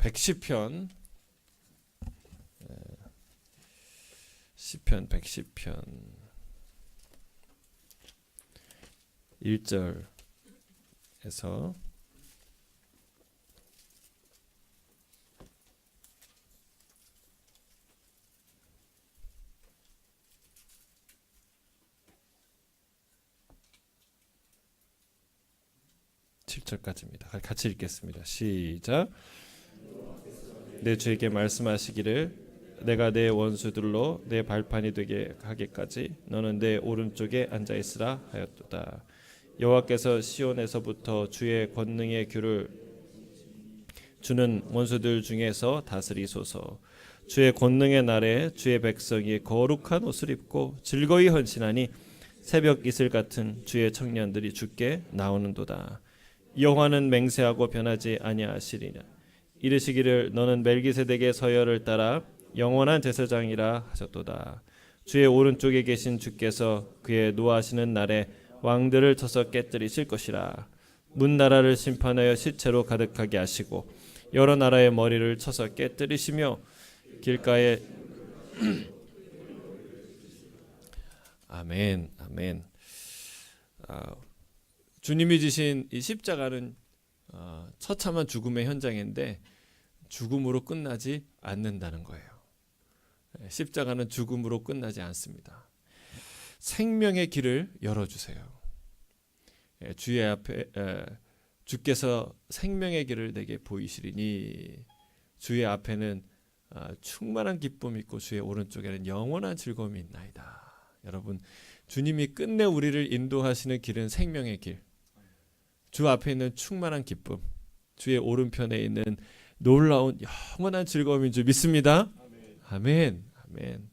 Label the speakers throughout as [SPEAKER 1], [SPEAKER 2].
[SPEAKER 1] 110편 시편 110편 1절에서 7절까지입니다. 같이 읽겠습니다. 시작. 내 주에게 말씀하시기를 내가 내 원수들로 내 발판이 되게 하기까지 너는 내 오른쪽에 앉아 있으라 하였도다. 여호와께서 시온에서부터 주의 권능의 규를 주는 원수들 중에서 다스리소서. 주의 권능의 날에 주의 백성이 거룩한 옷을 입고 즐거이 헌신하니 새벽 이슬 같은 주의 청년들이 주께 나오는도다. 여호와는 맹세하고 변하지 아니하시리라. 이르시기를 너는 멜기세덱의 서열을 따라 영원한 제사장이라 하셨도다. 주의 오른쪽에 계신 주께서 그의 노하시는 날에 왕들을 쳐서 깨뜨리실 것이라. 문나라를 심판하여 시체로 가득하게 하시고 여러 나라의 머리를 쳐서 깨뜨리시며 길가에 아멘 아멘. 주님이 지신 이 십자가는 처참한 죽음의 현장인데 죽음으로 끝나지 않는다는 거예요. 십자가는 죽음으로 끝나지 않습니다. 생명의 길을 열어주세요. 주의 앞에 주께서 생명의 길을 내게 보이시리니 주의 앞에는 충만한 기쁨이 있고 주의 오른쪽에는 영원한 즐거움이 있나이다. 여러분, 주님이 끝내 우리를 인도하시는 길은 생명의 길. 주 앞에 있는 충만한 기쁨, 주의 오른편에 있는 놀라운 영원한 즐거움인 줄 믿습니다. 아멘. 아멘.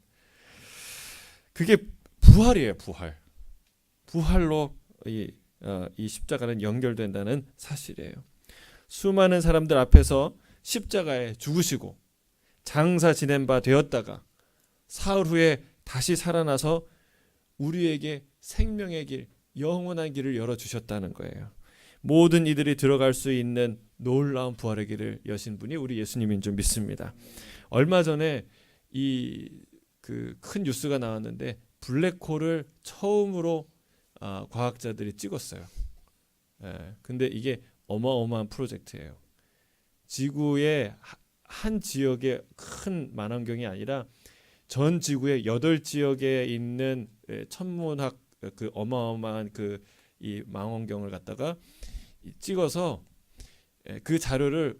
[SPEAKER 1] 그게 부활이에요. 부활. 부활로 이 십자가는 연결된다는 사실이에요. 수많은 사람들 앞에서 십자가에 죽으시고 장사 지낸 바 되었다가 사흘 후에 다시 살아나서 우리에게 생명의 길, 영원한 길을 열어주셨다는 거예요. 모든 이들이 들어갈 수 있는 놀라운 부활의 길을 여신 분이 우리 예수님인 줄 믿습니다. 얼마 전에 이 큰 뉴스가 나왔는데 블랙홀을 처음으로 과학자들이 찍었어요. 근데 이게 어마어마한 프로젝트예요. 지구의 한 지역의 큰 만원경이 아니라 전 지구의 8지역에 있는 천문학 그 어마어마한 이 망원경을 갖다가 찍어서 그 자료를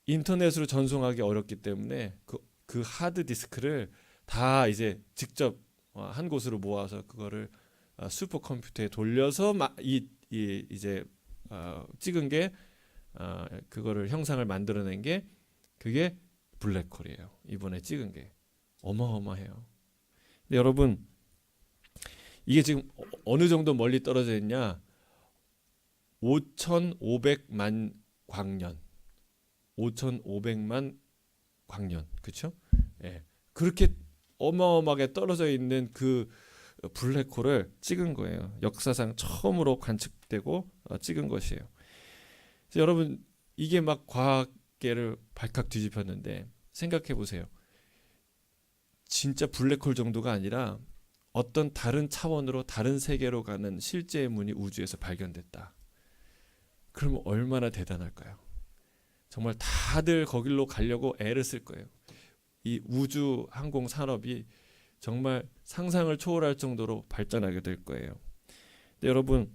[SPEAKER 1] 인터넷으로 전송하기 어렵기 때문에 그 하드 디스크를 다 이제 직접 한 곳으로 모아서 그거를 슈퍼컴퓨터에 돌려서 이제 찍은 게 그거를 형상을 만들어낸 게 그게 블랙홀이에요. 이번에 찍은 게 어마어마해요. 근데 여러분, 이게 지금 어느 정도 멀리 떨어져 있냐? 5,500만 광년, 5,500만 광년, 그렇죠? 예, 그렇게 어마어마하게 떨어져 있는 그 블랙홀을 찍은 거예요. 역사상 처음으로 관측되고 찍은 것이에요. 그래서 여러분, 이게 막 과학계를 발칵 뒤집혔는데 생각해 보세요. 진짜 블랙홀 정도가 아니라 어떤 다른 차원으로 다른 세계로 가는 실제의 문이 우주에서 발견됐다. 그러면 얼마나 대단할까요? 정말 다들 거길로 가려고 애를 쓸 거예요. 이 우주 항공 산업이 정말 상상을 초월할 정도로 발전하게 될 거예요. 근데 여러분,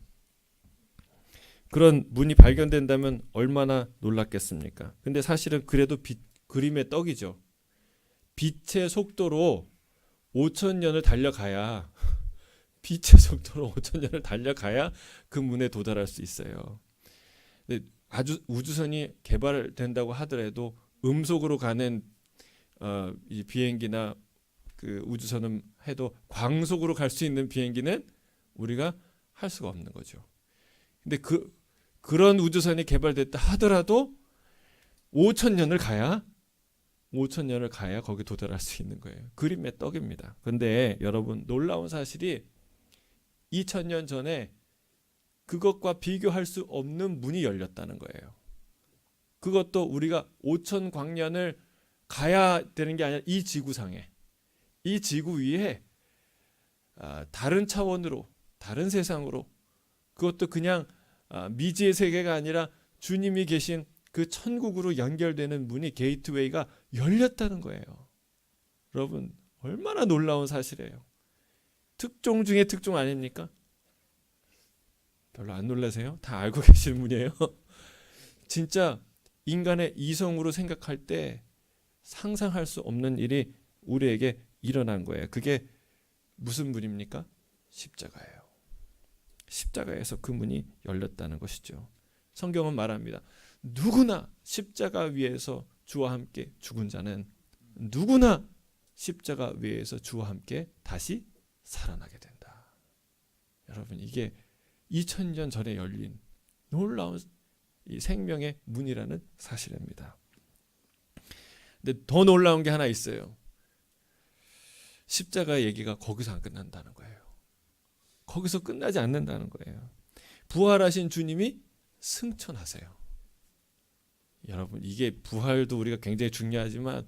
[SPEAKER 1] 그런 문이 발견된다면 얼마나 놀랐겠습니까? 근데 사실은 그래도 그림의 떡이죠. 빛의 속도로 5,000년을 달려가야 빛의 속도로 5,000년을 달려가야 그 문에 도달할 수 있어요. 근데 아주 우주선이 개발된다고 하더라도 음속으로 가는 이 비행기나 그 우주선은 해도 광속으로 갈 수 있는 비행기는 우리가 할 수가 없는 거죠. 근데 그런 우주선이 개발됐다 하더라도 5,000년을 가야 거기 도달할 수 있는 거예요. 그림의 떡입니다. 근데 여러분, 놀라운 사실이 2,000년 전에 그것과 비교할 수 없는 문이 열렸다는 거예요. 그것도 우리가 5천 광년을 가야 되는 게 아니라 이 지구상에, 이 지구 위에 다른 차원으로, 다른 세상으로, 그것도 그냥 미지의 세계가 아니라 주님이 계신 그 천국으로 연결되는 문이, 게이트웨이가 열렸다는 거예요. 여러분, 얼마나 놀라운 사실이에요. 특종 중에 특종 아닙니까? 별로 안 놀라세요? 다 알고 계시는 분이에요. 진짜 인간의 이성으로 생각할 때 상상할 수 없는 일이 우리에게 일어난 거예요. 그게 무슨 문입니까? 십자가예요. 십자가에서 그 문이 열렸다는 것이죠. 성경은 말합니다. 누구나 십자가 위에서 주와 함께 죽은 자는 누구나 십자가 위에서 주와 함께 다시 살아나게 된다. 여러분, 이게 2000년 전에 열린 놀라운 이 생명의 문이라는 사실입니다. 근데 더 놀라운 게 하나 있어요. 십자가 얘기가 거기서 안 끝난다는 거예요. 거기서 끝나지 않는다는 거예요. 부활하신 주님이 승천하세요. 여러분, 이게 부활도 우리가 굉장히 중요하지만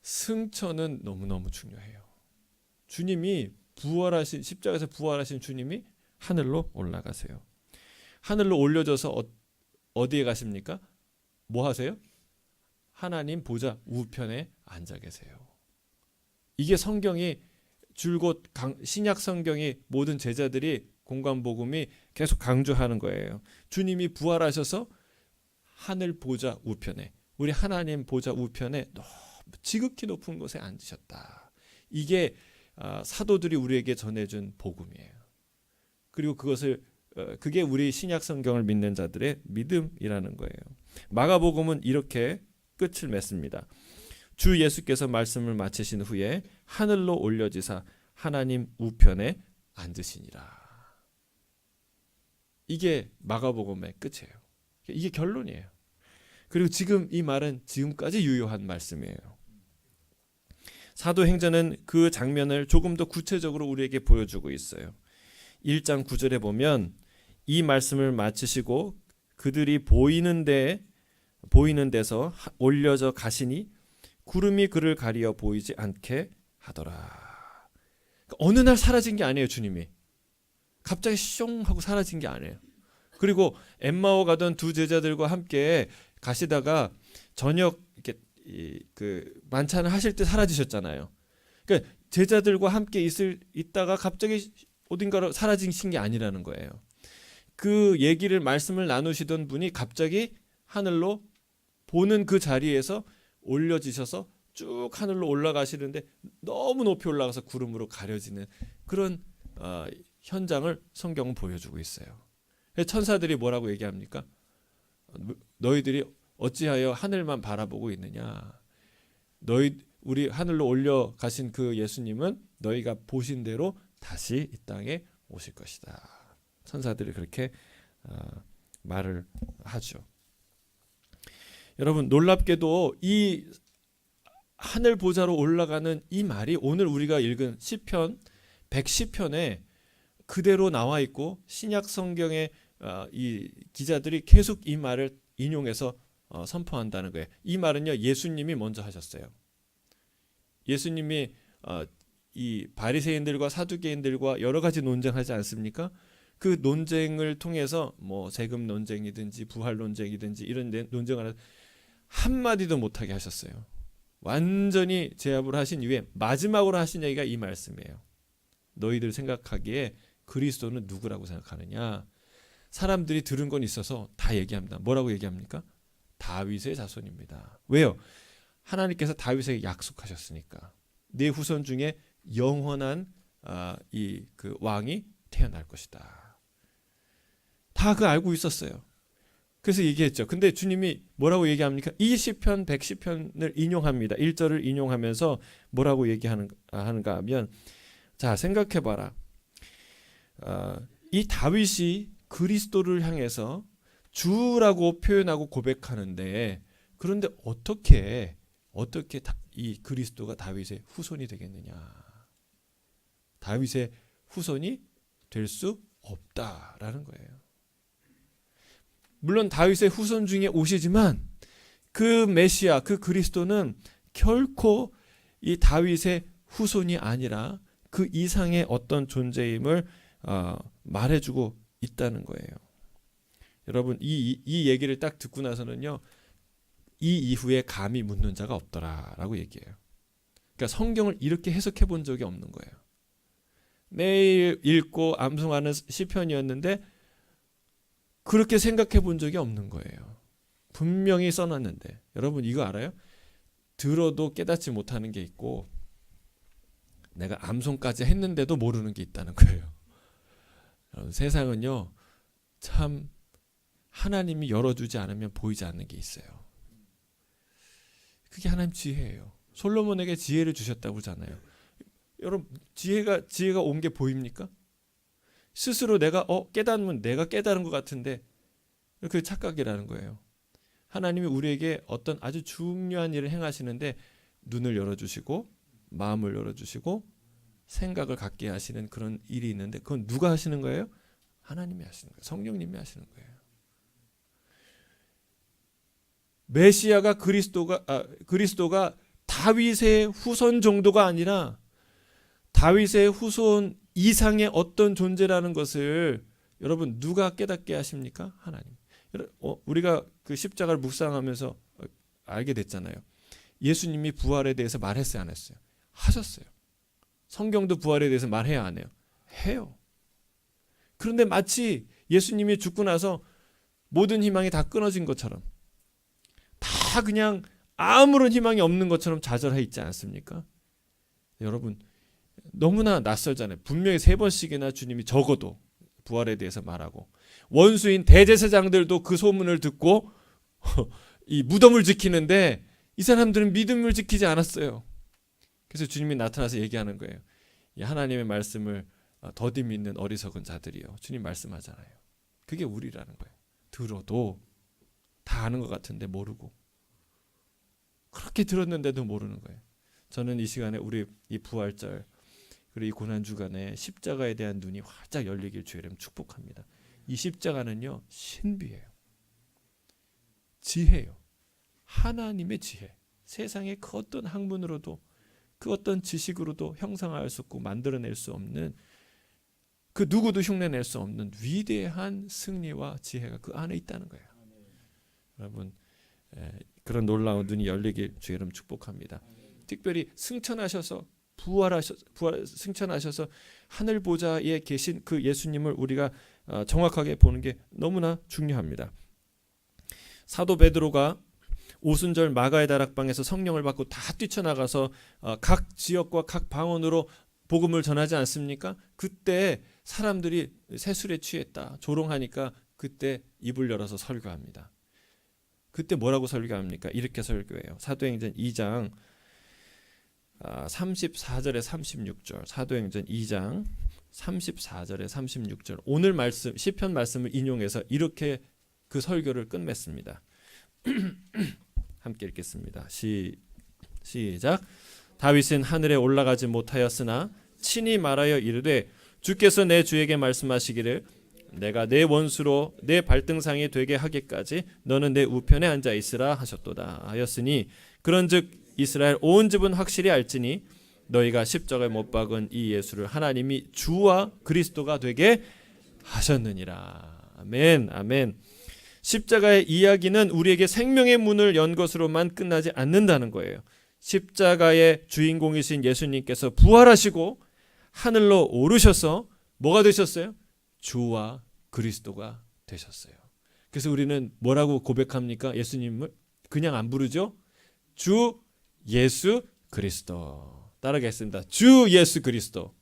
[SPEAKER 1] 승천은 너무너무 중요해요. 주님이 부활하신, 십자가에서 부활하신 주님이 하늘로 올라가세요. 하늘로 올려져서 어디에 가십니까? 뭐 하세요? 하나님 보좌 우편에 앉아 계세요. 이게 성경이 줄곧 신약 성경이 모든 제자들이 공관복음이 계속 강조하는 거예요. 주님이 부활하셔서 하늘 보좌 우편에, 우리 하나님 보좌 우편에 너무 지극히 높은 곳에 앉으셨다. 이게 사도들이 우리에게 전해준 복음이에요. 그리고 그게 우리 신약 성경을 믿는 자들의 믿음이라는 거예요. 마가복음은 이렇게 끝을 맺습니다. 주 예수께서 말씀을 마치신 후에 하늘로 올려지사 하나님 우편에 앉으시니라. 이게 마가복음의 끝이에요. 이게 결론이에요. 그리고 지금 이 말은 지금까지 유효한 말씀이에요. 사도행전은 그 장면을 조금 더 구체적으로 우리에게 보여주고 있어요. 1장 9절에 보면 이 말씀을 마치시고 그들이 보이는 데서 올려져 가시니 구름이 그를 가리어 보이지 않게 하더라. 어느 날 사라진 게 아니에요. 주님이 갑자기 숑 하고 사라진 게 아니에요. 그리고 엠마오 가던 두 제자들과 함께 가시다가 저녁 이렇게 그 만찬을 하실 때 사라지셨잖아요. 그러니까 제자들과 함께 있다가 갑자기 어딘가로 사라지신 게 아니라는 거예요. 그 얘기를 말씀을 나누시던 분이 갑자기 하늘로 보는 그 자리에서 올려지셔서 쭉 하늘로 올라가시는데 너무 높이 올라가서 구름으로 가려지는 그런 현장을 성경은 보여주고 있어요. 천사들이 뭐라고 얘기합니까? 너희들이 어찌하여 하늘만 바라보고 있느냐? 우리 하늘로 올려가신 그 예수님은 너희가 보신 대로 다시 이 땅에 오실 것이다. 천사들이 그렇게 말을 하죠. 여러분, 놀랍게도 이 하늘 보좌로 올라가는 이 말이 오늘 우리가 읽은 시편 110편에 그대로 나와 있고 신약 성경의 이 기자들이 계속 이 말을 인용해서 선포한다는 거예요. 이 말은요, 예수님이 먼저 하셨어요. 예수님이 이 바리새인들과 사두개인들과 여러 가지 논쟁하지 않습니까? 그 논쟁을 통해서 뭐 세금 논쟁이든지 부활 논쟁이든지 이런 논쟁을 한마디도 못하게 하셨어요. 완전히 제압을 하신 이후에 마지막으로 하신 얘기가 이 말씀이에요. 너희들 생각하기에 그리스도는 누구라고 생각하느냐? 사람들이 들은 건 있어서 다 얘기합니다. 뭐라고 얘기합니까? 다윗의 자손입니다. 왜요? 하나님께서 다윗에게 약속하셨으니까 내 후손 중에 영원한 이 그 왕이 태어날 것이다. 다 그 알고 있었어요. 그래서 얘기했죠. 근데 주님이 뭐라고 얘기합니까? 이 시편 110편을 인용합니다. 1절을 인용하면서 뭐라고 얘기하는가 하면, 자, 생각해봐라. 이 다윗이 그리스도를 향해서 주라고 표현하고 고백하는데, 그런데 어떻게 이 그리스도가 다윗의 후손이 되겠느냐? 다윗의 후손이 될 수 없다라는 거예요. 물론 다윗의 후손 중에 오시지만 그 메시아, 그 그리스도는 결코 이 다윗의 후손이 아니라 그 이상의 어떤 존재임을 말해주고 있다는 거예요. 여러분 이 얘기를 딱 듣고 나서는요, 이 이후에 감히 묻는 자가 없더라라고 얘기해요. 그러니까 성경을 이렇게 해석해 본 적이 없는 거예요. 매일 읽고 암송하는 시편이었는데 그렇게 생각해 본 적이 없는 거예요. 분명히 써놨는데. 여러분 이거 알아요? 들어도 깨닫지 못하는 게 있고 내가 암송까지 했는데도 모르는 게 있다는 거예요. 세상은요, 참 하나님이 열어주지 않으면 보이지 않는 게 있어요. 그게 하나님 지혜예요. 솔로몬에게 지혜를 주셨다고 그러잖아요. 여러분 지혜가 온 게 보입니까? 스스로 내가 깨닫으면 내가 깨달은 것 같은데 그게 착각이라는 거예요. 하나님이 우리에게 어떤 아주 중요한 일을 행하시는데 눈을 열어주시고 마음을 열어주시고 생각을 갖게 하시는 그런 일이 있는데 그건 누가 하시는 거예요? 하나님이 하시는 거예요. 성령님이 하시는 거예요. 메시아가 그리스도가 다윗의 후손 정도가 아니라 다윗의 후손 이상의 어떤 존재라는 것을 여러분 누가 깨닫게 하십니까? 하나님. 우리가 그 십자가를 묵상하면서 알게 됐잖아요. 예수님이 부활에 대해서 말했어요, 안 했어요? 하셨어요. 성경도 부활에 대해서 말해야 안 해요? 해요. 그런데 마치 예수님이 죽고 나서 모든 희망이 다 끊어진 것처럼, 다 그냥 아무런 희망이 없는 것처럼 좌절해 있지 않습니까? 여러분 너무나 낯설잖아요. 분명히 3번씩이나 주님이 적어도 부활에 대해서 말하고, 원수인 대제사장들도 그 소문을 듣고 이 무덤을 지키는데 이 사람들은 믿음을 지키지 않았어요. 그래서 주님이 나타나서 얘기하는 거예요. 이 하나님의 말씀을 더디 믿는 어리석은 자들이요, 주님 말씀하잖아요. 그게 우리라는 거예요. 들어도 다 아는 것 같은데 모르고, 그렇게 들었는데도 모르는 거예요. 저는 이 시간에 우리 이 부활절 그리고 이 고난주간에 십자가에 대한 눈이 활짝 열리길 주의 이름 축복합니다. 이 십자가는요, 신비예요. 지혜예요. 하나님의 지혜. 세상의 그 어떤 학문으로도 그 어떤 지식으로도 형상화할 수 없고 만들어낼 수 없는, 그 누구도 흉내낼 수 없는 위대한 승리와 지혜가 그 안에 있다는 거예요. 여러분 그런 놀라운 눈이 열리길 주의 이름 축복합니다. 특별히 승천하셔서 승천하셔서 하늘 보좌에 계신 그 예수님을 우리가 정확하게 보는 게 너무나 중요합니다. 사도 베드로가 오순절 마가의 다락방에서 성령을 받고 다 뛰쳐나가서 각 지역과 각 방언으로 복음을 전하지 않습니까? 그때 사람들이 세술에 취했다, 조롱하니까 그때 입을 열어서 설교합니다. 그때 뭐라고 설교합니까? 이렇게 설교해요. 사도행전 2장 34절에 36절. 사도행전 2장 34절에 36절. 오늘 말씀, 시편 말씀을 인용해서 이렇게 그 설교를 끝맺습니다. 함께 읽겠습니다. 시작. 다윗은 하늘에 올라가지 못하였으나 친히 말하여 이르되 주께서 내 주에게 말씀하시기를 내가 내 원수로 내 발등상이 되게 하기까지 너는 내 우편에 앉아 있으라 하셨도다 하였으니, 그런즉 이스라엘 온 집은 확실히 알지니 너희가 십자가에 못 박은 이 예수를 하나님이 주와 그리스도가 되게 하셨느니라. 아멘, 아멘. 십자가의 이야기는 우리에게 생명의 문을 연 것으로만 끝나지 않는다는 거예요. 십자가의 주인공이신 예수님께서 부활하시고 하늘로 오르셔서 뭐가 되셨어요? 주와 그리스도가 되셨어요. 그래서 우리는 뭐라고 고백합니까? 예수님을 그냥 안 부르죠? 주 예수 그리스도. 따라하겠습니다. 주 예수 그리스도.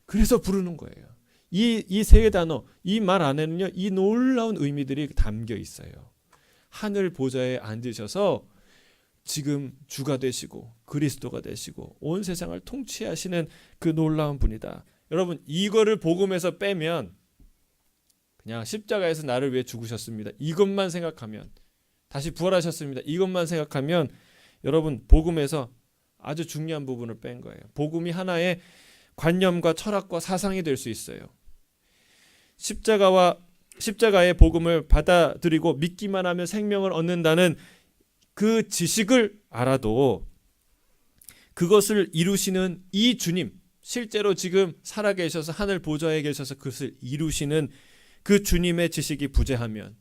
[SPEAKER 1] 그래서 부르는 거예요. 이 세 단어, 이 말 안에는요, 이 놀라운 의미들이 담겨 있어요. 하늘 보좌에 앉으셔서 지금 주가 되시고 그리스도가 되시고 온 세상을 통치하시는 그 놀라운 분이다. 여러분 이거를 복음에서 빼면, 그냥 십자가에서 나를 위해 죽으셨습니다, 이것만 생각하면, 다시 부활하셨습니다, 이것만 생각하면 여러분 복음에서 아주 중요한 부분을 뺀 거예요. 복음이 하나의 관념과 철학과 사상이 될 수 있어요. 십자가와 십자가의 복음을 받아들이고 믿기만 하면 생명을 얻는다는 그 지식을 알아도 그것을 이루시는 이 주님, 실제로 지금 살아계셔서 하늘 보좌에 계셔서 그것을 이루시는 그 주님의 지식이 부재하면,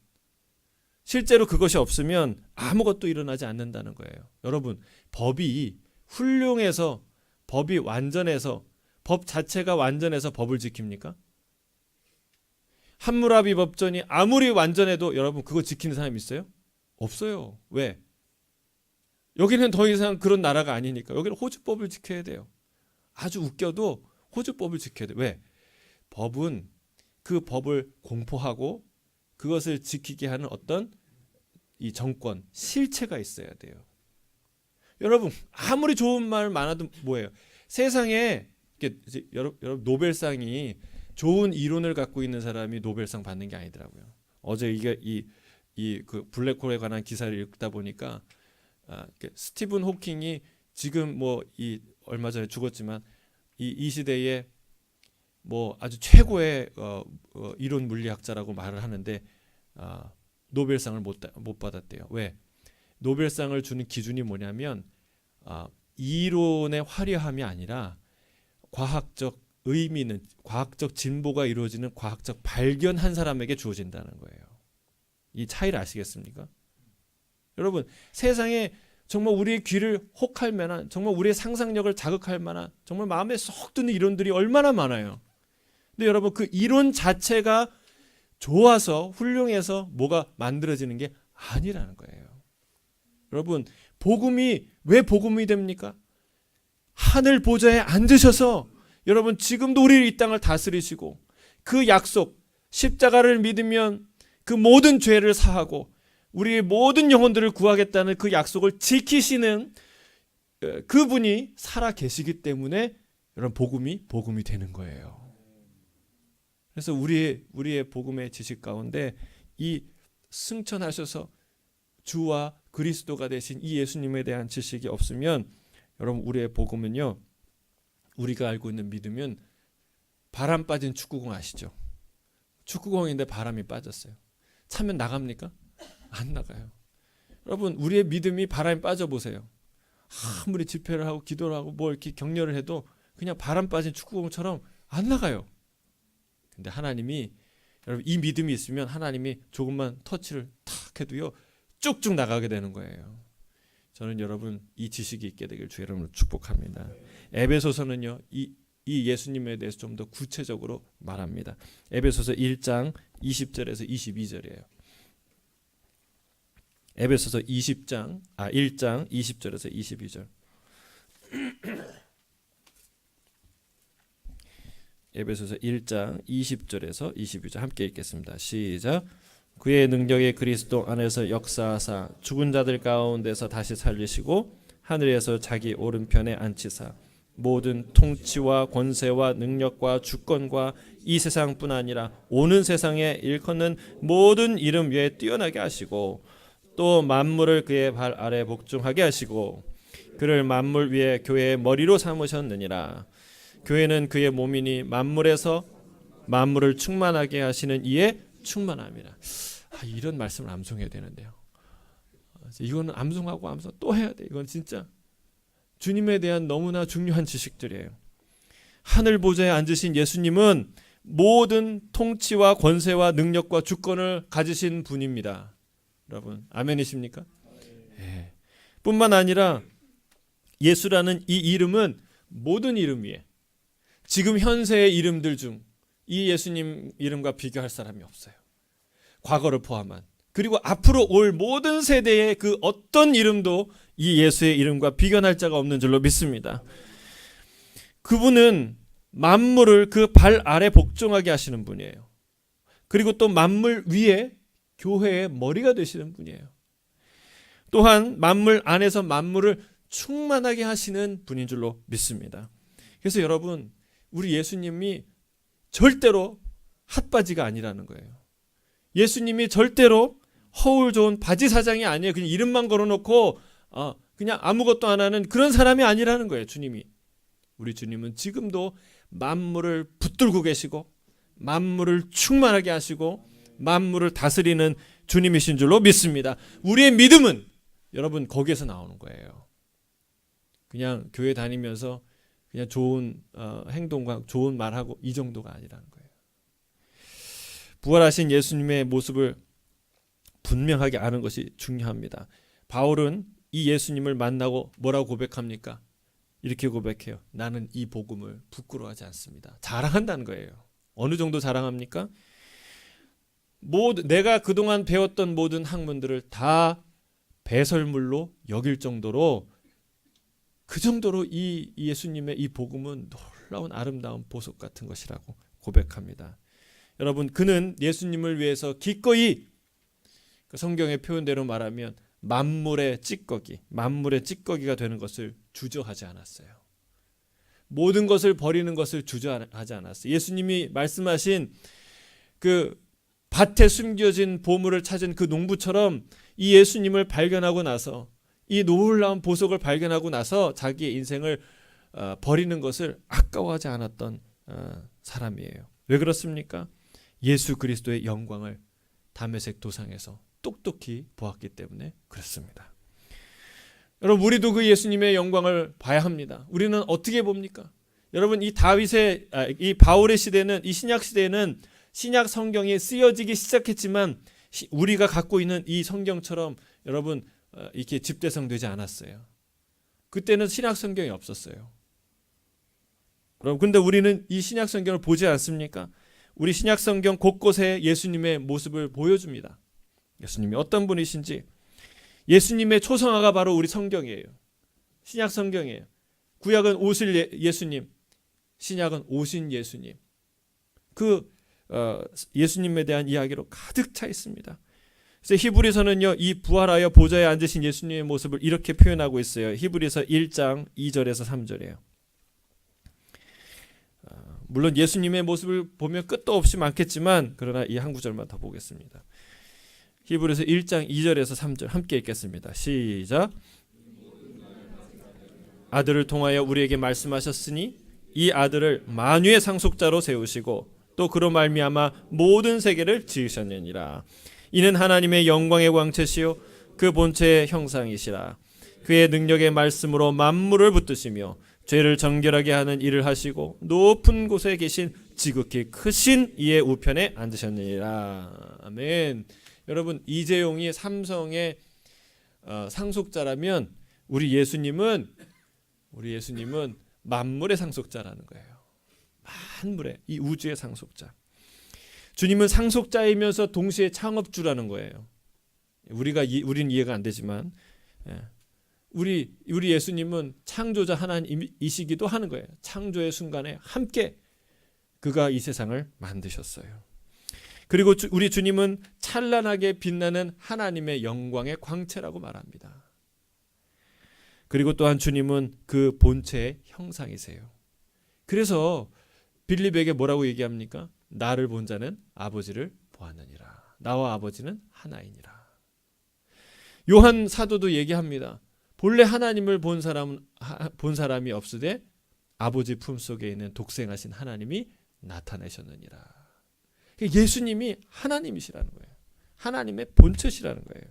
[SPEAKER 1] 실제로 그것이 없으면 아무것도 일어나지 않는다는 거예요. 여러분, 법이 훌륭해서, 법이 완전해서, 법 자체가 완전해서 법을 지킵니까? 함무라비 법전이 아무리 완전해도 여러분 그거 지키는 사람이 있어요? 없어요. 왜? 여기는 더 이상 그런 나라가 아니니까. 여기는 호주법을 지켜야 돼요. 아주 웃겨도 호주법을 지켜야 돼요. 왜? 법은 그 법을 공포하고 그것을 지키게 하는 어떤 이 정권, 실체가 있어야 돼요. 여러분, 아무리 좋은 말 많아도 뭐예요? 세상에 여러분 노벨상이 좋은 이론을 갖고 있는 사람이 노벨상 받는 게 아니더라고요. 어제 이게 그 블랙홀에 관한 기사를 읽다 보니까 스티븐 호킹이 지금 뭐 얼마 전에 죽었지만 이 시대에 뭐 아주 최고의 이론 물리학자라고 말을 하는데 노벨상을 못 받았대요. 왜? 노벨상을 주는 기준이 뭐냐면 이론의 화려함이 아니라 과학적 의미는, 과학적 진보가 이루어지는 과학적 발견한 사람에게 주어진다는 거예요. 이 차이를 아시겠습니까? 여러분, 세상에 정말 우리의 귀를 혹할 만한, 정말 우리의 상상력을 자극할 만한, 정말 마음에 쏙 드는 이론들이 얼마나 많아요. 근데 여러분, 그 이론 자체가 좋아서 훌륭해서 뭐가 만들어지는 게 아니라는 거예요. 여러분, 복음이 왜 복음이 됩니까? 하늘 보좌에 앉으셔서 여러분 지금도 우리 이 땅을 다스리시고 그 약속, 십자가를 믿으면 그 모든 죄를 사하고 우리의 모든 영혼들을 구하겠다는 그 약속을 지키시는 그분이 살아 계시기 때문에 여러분 복음이 되는 거예요. 그래서 우리의 복음의 지식 가운데 이 승천하셔서 주와 그리스도가 되신 이 예수님에 대한 지식이 없으면 여러분 우리의 복음은요, 우리가 알고 있는 믿음은 바람 빠진 축구공 아시죠? 축구공인데 바람이 빠졌어요. 차면 나갑니까? 안 나가요. 여러분, 우리의 믿음이 바람에 빠져보세요. 아무리 집회를 하고 기도를 하고 뭐 이렇게 격려를 해도 그냥 바람 빠진 축구공처럼 안 나가요. 근데 하나님이, 여러분 이 믿음이 있으면 하나님이 조금만 터치를 탁 해도요 쭉쭉 나가게 되는 거예요. 저는 여러분 이 지식이 있게 되길 주 이름으로 축복합니다. 에베소서는요 이 예수님에 대해서 좀 더 구체적으로 말합니다. 에베소서 1장 20절에서 22절이에요. 에베소서 1장 20절에서 22절. 에베소서 1장 20절에서 22절 함께 읽겠습니다. 시작. 그의 능력의 그리스도 안에서 역사하사 죽은 자들 가운데서 다시 살리시고 하늘에서 자기 오른편에 앉히사 모든 통치와 권세와 능력과 주권과 이 세상뿐 아니라 오는 세상에 일컫는 모든 이름 위에 뛰어나게 하시고 또 만물을 그의 발 아래 복종하게 하시고 그를 만물 위에 교회의 머리로 삼으셨느니라. 교회는 그의 몸이니 만물에서 만물을 충만하게 하시는 이의 충만함이라. 이런 말씀을 암송해야 되는데요. 이거는 암송하고 또 해야 돼. 이건 진짜 주님에 대한 너무나 중요한 지식들이에요. 하늘 보좌에 앉으신 예수님은 모든 통치와 권세와 능력과 주권을 가지신 분입니다. 여러분 아멘이십니까? 네. 뿐만 아니라 예수라는 이 이름은 모든 이름 위에, 지금 현세의 이름들 중 이 예수님 이름과 비교할 사람이 없어요. 과거를 포함한, 그리고 앞으로 올 모든 세대의 그 어떤 이름도 이 예수의 이름과 비교할 자가 없는 줄로 믿습니다. 그분은 만물을 그 발 아래 복종하게 하시는 분이에요. 그리고 또 만물 위에 교회의 머리가 되시는 분이에요. 또한 만물 안에서 만물을 충만하게 하시는 분인 줄로 믿습니다. 그래서 여러분, 우리 예수님이 절대로 핫바지가 아니라는 거예요. 예수님이 절대로 허울 좋은 바지 사장이 아니에요. 그냥 이름만 걸어놓고 그냥 아무것도 안 하는 그런 사람이 아니라는 거예요. 주님이. 우리 주님은 지금도 만물을 붙들고 계시고 만물을 충만하게 하시고 만물을 다스리는 주님이신 줄로 믿습니다. 우리의 믿음은 여러분 거기에서 나오는 거예요. 그냥 교회 다니면서 그냥 좋은 행동과 좋은 말하고 이 정도가 아니라는 거예요. 부활하신 예수님의 모습을 분명하게 아는 것이 중요합니다. 바울은 이 예수님을 만나고 뭐라고 고백합니까? 이렇게 고백해요. 나는 이 복음을 부끄러워하지 않습니다. 자랑한다는 거예요. 어느 정도 자랑합니까? 내가 그동안 배웠던 모든 학문들을 다 배설물로 여길 정도로, 그 정도로 이 예수님의 이 복음은 놀라운 아름다운 보석 같은 것이라고 고백합니다. 여러분, 그는 예수님을 위해서 기꺼이, 그 성경의 표현대로 말하면 만물의 찌꺼기가 되는 것을 주저하지 않았어요. 모든 것을 버리는 것을 주저하지 않았어요. 예수님이 말씀하신 그 밭에 숨겨진 보물을 찾은 그 농부처럼 이 예수님을 발견하고 나서, 이 놀라운 보석을 발견하고 나서 자기의 인생을 버리는 것을 아까워하지 않았던 사람이에요. 왜 그렇습니까? 예수 그리스도의 영광을 다메섹 도상에서 똑똑히 보았기 때문에 그렇습니다. 여러분, 우리도 그 예수님의 영광을 봐야 합니다. 우리는 어떻게 봅니까? 여러분, 이 바울의 시대는, 이 신약 시대에는 신약 성경이 쓰여지기 시작했지만 우리가 갖고 있는 이 성경처럼 여러분 이렇게 집대성되지 않았어요. 그때는 신약 성경이 없었어요. 여러분, 근데 우리는 이 신약 성경을 보지 않습니까? 우리 신약 성경 곳곳에 예수님의 모습을 보여줍니다. 예수님이 어떤 분이신지. 예수님의 초성화가 바로 우리 성경이에요. 신약 성경이에요. 구약은 오실 예수님, 신약은 오신 예수님. 그 예수님에 대한 이야기로 가득 차 있습니다. 그래서 히브리서는요, 이 부활하여 보좌에 앉으신 예수님의 모습을 이렇게 표현하고 있어요. 히브리서 1장 2절에서 3절이에요. 물론 예수님의 모습을 보면 끝도 없이 많겠지만, 그러나 이 한 구절만 더 보겠습니다. 히브리서 1장 2절에서 3절 함께 읽겠습니다. 시작. 아들을 통하여 우리에게 말씀하셨으니 이 아들을 만유의 상속자로 세우시고 또 그로 말미암아 모든 세계를 지으셨느니라. 이는 하나님의 영광의 광채시요 그 본체의 형상이시라. 그의 능력의 말씀으로 만물을 붙드시며 죄를 정결하게 하는 일을 하시고 높은 곳에 계신 지극히 크신 이의 우편에 앉으셨느니라. 아멘. 여러분, 이재용이 삼성의 상속자라면 우리 예수님은 만물의 상속자라는 거예요. 만물의, 이 우주의 상속자. 주님은 상속자이면서 동시에 창업주라는 거예요. 우리는 이해가 안 되지만 우리 예수님은 창조자 하나님이시기도 하는 거예요. 창조의 순간에 함께 그가 이 세상을 만드셨어요. 그리고 우리 주님은 찬란하게 빛나는 하나님의 영광의 광채라고 말합니다. 그리고 또한 주님은 그 본체의 형상이세요. 그래서 빌립에게 뭐라고 얘기합니까? 나를 본 자는 아버지를 보았느니라. 나와 아버지는 하나이니라. 요한 사도도 얘기합니다. 본래 하나님을 본 사람이 없으되 아버지 품속에 있는 독생하신 하나님이 나타내셨느니라. 예수님이 하나님이시라는 거예요. 하나님의 본체시라는 거예요.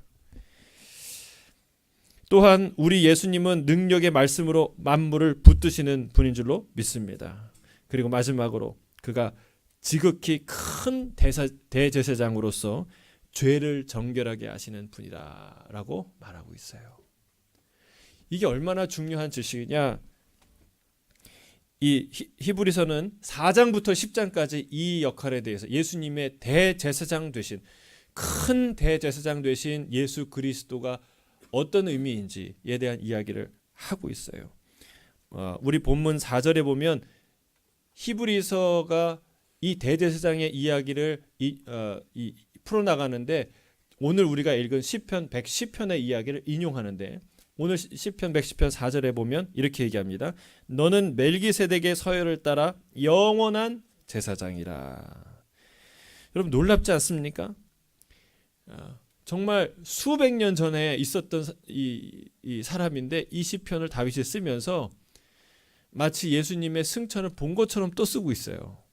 [SPEAKER 1] 또한 우리 예수님은 능력의 말씀으로 만물을 붙드시는 분인 줄로 믿습니다. 그리고 마지막으로 그가 지극히 큰 대제사장으로서 죄를 정결하게 하시는 분이다라고 말하고 있어요. 이게 얼마나 중요한 지식이냐? 이 히브리서는 4장부터 10장까지 이 역할에 대해서 예수님의 대제사장 되신, 큰 대제사장 되신 예수 그리스도가 어떤 의미인지에 대한 이야기를 하고 있어요. 우리 본문 4절에 보면 히브리서가 이 대제사장의 이야기를 풀어나가는데, 오늘 우리가 읽은 시편 110편의 이야기를 인용하는데, 오늘 시편 110편 4절에 보면 이렇게 얘기합니다. 너는 멜기세덱의 서열을 따라 영원한 제사장이라. 여러분, 놀랍지 않습니까? 정말 수백 년 전에 있었던 이 사람인데, 이 시편을 다윗이 쓰면서 마치 예수님의 승천을 본 것처럼 또 쓰고 있어요.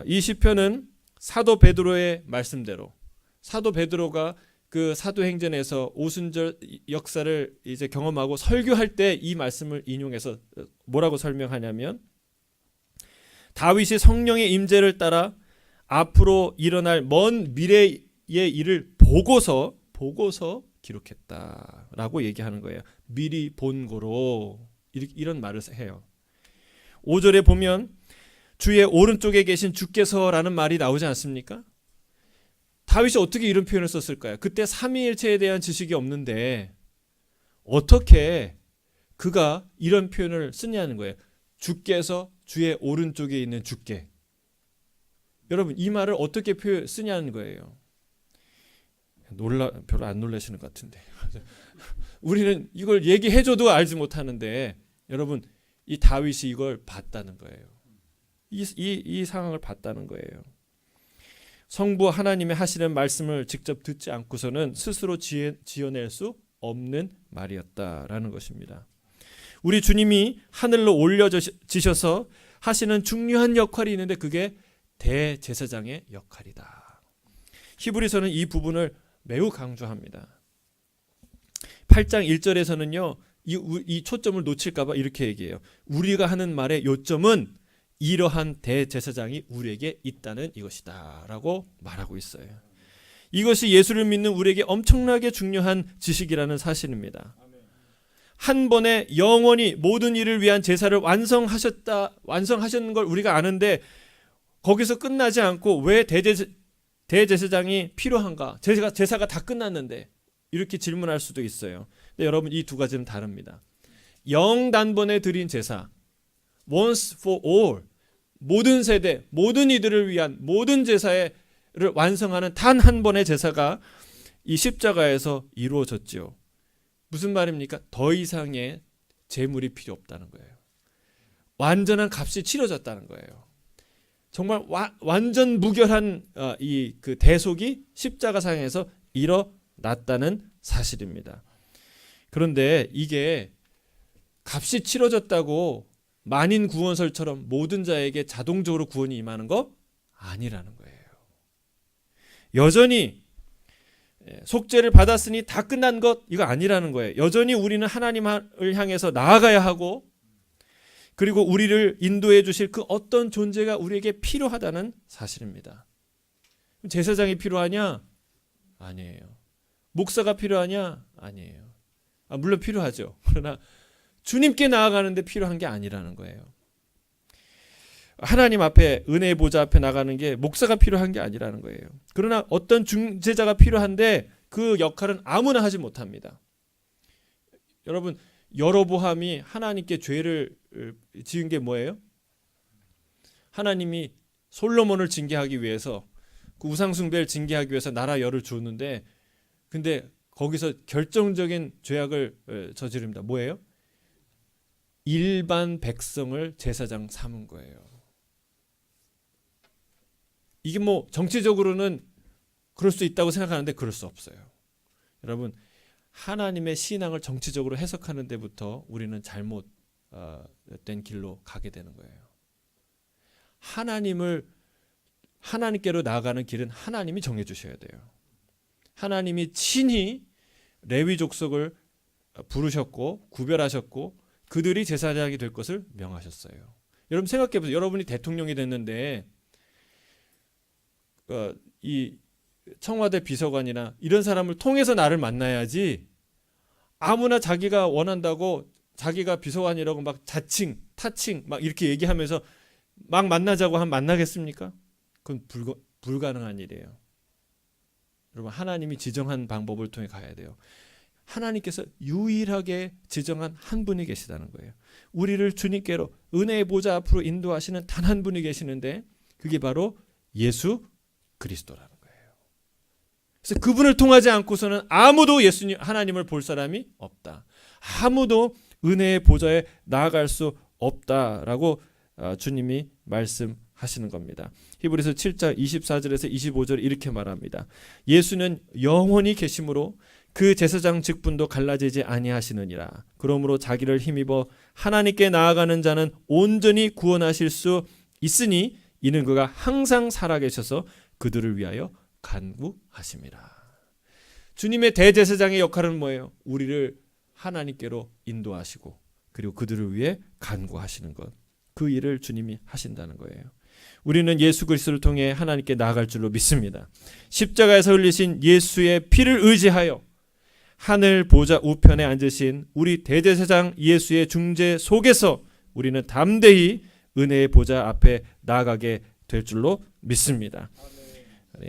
[SPEAKER 1] 이 시편은 사도 베드로의 말씀대로 사도 베드로가 그 사도행전에서 오순절 역사를 이제 경험하고 설교할 때 이 말씀을 인용해서 뭐라고 설명하냐면 다윗이 성령의 임재를 따라 앞으로 일어날 먼 미래의 일을 보고서 기록했다라고 얘기하는 거예요. 미리 본 거로 이런 말을 해요. 5절에 보면 주의 오른쪽에 계신 주께서라는 말이 나오지 않습니까? 다윗이 어떻게 이런 표현을 썼을까요? 그때 삼위일체에 대한 지식이 없는데 어떻게 그가 이런 표현을 쓰냐는 거예요. 주께서 주의 오른쪽에 있는 주께. 여러분 이 말을 어떻게 쓰냐는 거예요. 별로 안 놀라시는 것 같은데 우리는 이걸 얘기해줘도 알지 못하는데 여러분 이 다윗이 이걸 봤다는 거예요. 이 상황을 봤다는 거예요. 성부 하나님의 하시는 말씀을 직접 듣지 않고서는 스스로 지어낼 수 없는 말이었다라는 것입니다. 우리 주님이 하늘로 올려지셔서 하시는 중요한 역할이 있는데 그게 대제사장의 역할이다. 히브리서는 이 부분을 매우 강조합니다. 8장 1절에서는요. 이 초점을 놓칠까 봐 이렇게 얘기해요. 우리가 하는 말의 요점은 이러한 대제사장이 우리에게 있다는 이것이다 라고 말하고 있어요. 이것이 예수를 믿는 우리에게 엄청나게 중요한 지식이라는 사실입니다. 한 번에 영원히 모든 일을 위한 제사를 완성하셨는 걸 우리가 아는데 거기서 끝나지 않고 왜 대제사장이 필요한가? 제사가 다 끝났는데 이렇게 질문할 수도 있어요. 근데 여러분 이 두 가지는 다릅니다. 영단번에 드린 제사 once for all 모든 세대 모든 이들을 위한 모든 제사를 완성하는 단 한 번의 제사가 이 십자가에서 이루어졌지요. 무슨 말입니까? 더 이상의 제물이 필요 없다는 거예요. 완전한 값이 치러졌다는 거예요. 정말 완전 무결한 이 그 대속이 십자가상에서 일어났다는 사실입니다. 그런데 이게 값이 치러졌다고 만인 구원설처럼 모든 자에게 자동적으로 구원이 임하는 거 아니라는 거예요. 여전히 속죄를 받았으니 다 끝난 것 이거 아니라는 거예요. 여전히 우리는 하나님을 향해서 나아가야 하고 그리고 우리를 인도해 주실 그 어떤 존재가 우리에게 필요하다는 사실입니다. 제사장이 필요하냐? 아니에요. 목사가 필요하냐? 아니에요. 물론 필요하죠. 그러나 주님께 나아가는데 필요한 게 아니라는 거예요. 하나님 앞에 은혜의 보좌 앞에 나가는 게 목사가 필요한 게 아니라는 거예요. 그러나 어떤 중재자가 필요한데 그 역할은 아무나 하지 못합니다. 여러분 여로보암이 하나님께 죄를 지은 게 뭐예요? 하나님이 솔로몬을 징계하기 위해서 그 우상숭배를 징계하기 위해서 나라 열을 주었는데 근데 거기서 결정적인 죄악을 저지릅니다. 뭐예요? 일반 백성을 제사장 삼은 거예요. 이게 뭐 정치적으로는 그럴 수 있다고 생각하는데 그럴 수 없어요. 여러분 하나님의 신앙을 정치적으로 해석하는 데부터 우리는 잘못된 길로 가게 되는 거예요. 하나님께로 나아가는 길은 하나님이 정해주셔야 돼요. 하나님이 친히 레위 족속을 부르셨고 구별하셨고 그들이 제사장이 될 것을 명하셨어요. 여러분 생각해보세요. 여러분이 대통령이 됐는데 이 청와대 비서관이나 이런 사람을 통해서 나를 만나야지 아무나 자기가 원한다고 자기가 비서관이라고 막 자칭, 타칭 막 이렇게 얘기하면서 막 만나자고 하면 만나겠습니까? 그건 불가능한 일이에요. 여러분 하나님이 지정한 방법을 통해 가야 돼요. 하나님께서 유일하게 지정한 한 분이 계시다는 거예요. 우리를 주님께로 은혜의 보좌 앞으로 인도하시는 단 한 분이 계시는데 그게 바로 예수 그리스도라는 거예요. 그래서 그분을 통하지 않고서는 아무도 예수님 하나님을 볼 사람이 없다. 아무도 은혜의 보좌에 나아갈 수 없다라고 주님이 말씀하시는 겁니다. 히브리서 7장 24절에서 25절 이렇게 말합니다. 예수는 영원히 계심으로 그 제사장 직분도 갈라지지 아니하시느니라. 그러므로 자기를 힘입어 하나님께 나아가는 자는 온전히 구원하실 수 있으니 이는 그가 항상 살아계셔서 그들을 위하여 간구하심이라. 주님의 대제사장의 역할은 뭐예요? 우리를 하나님께로 인도하시고 그리고 그들을 위해 간구하시는 것. 그 일을 주님이 하신다는 거예요. 우리는 예수 그리스도를 통해 하나님께 나아갈 줄로 믿습니다. 십자가에서 흘리신 예수의 피를 의지하여 하늘 보좌 우편에 앉으신 우리 대제사장 예수의 중재 속에서 우리는 담대히 은혜의 보좌 앞에 나아가게 될 줄로 믿습니다.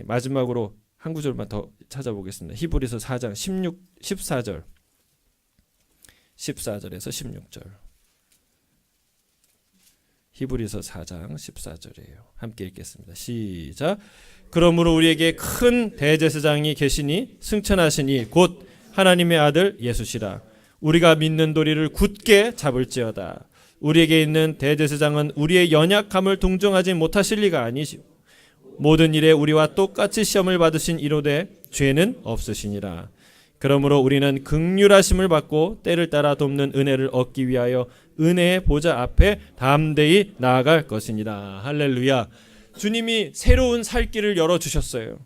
[SPEAKER 1] 마지막으로 한 구절만 더 찾아보겠습니다. 히브리서 4장 14절 14절에서 16절. 히브리서 4장 14절이에요. 함께 읽겠습니다. 시작. 그러므로 우리에게 큰 대제사장이 계시니 승천하시니 곧 하나님의 아들 예수시라. 우리가 믿는 도리를 굳게 잡을지어다. 우리에게 있는 대제사장은 우리의 연약함을 동정하지 못하실 리가 아니시오. 모든 일에 우리와 똑같이 시험을 받으신 이로되 죄는 없으시니라. 그러므로 우리는 긍휼하심을 받고 때를 따라 돕는 은혜를 얻기 위하여 은혜의 보좌 앞에 담대히 나아갈 것이니라. 할렐루야. 주님이 새로운 살 길을 열어주셨어요.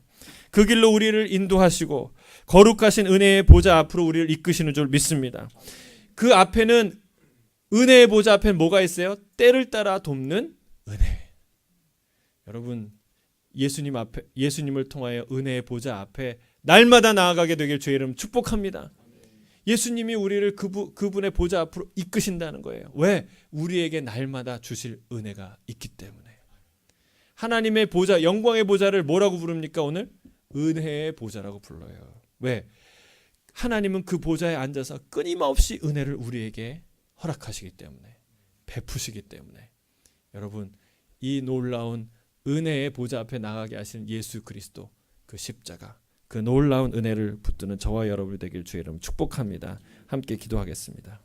[SPEAKER 1] 그 길로 우리를 인도하시고 거룩하신 은혜의 보좌 앞으로 우리를 이끄시는 줄 믿습니다. 그 앞에는 은혜의 보좌 앞에 뭐가 있어요? 때를 따라 돕는 은혜. 여러분, 예수님을 통하여 은혜의 보좌 앞에 날마다 나아가게 되길 주의 이름 축복합니다. 예수님이 우리를 그분의 보좌 앞으로 이끄신다는 거예요. 왜? 우리에게 날마다 주실 은혜가 있기 때문에. 하나님의 보좌, 영광의 보좌를 뭐라고 부릅니까 오늘? 은혜의 보좌라고 불러요. 왜? 하나님은 그 보좌에 앉아서 끊임없이 은혜를 우리에게 허락하시기 때문에, 베푸시기 때문에. 여러분, 이 놀라운 은혜의 보좌 앞에 나가게 하시는 예수 그리스도, 그 십자가, 그 놀라운 은혜를 붙드는 저와 여러분이 되길 주의 이름 축복합니다. 함께 기도하겠습니다.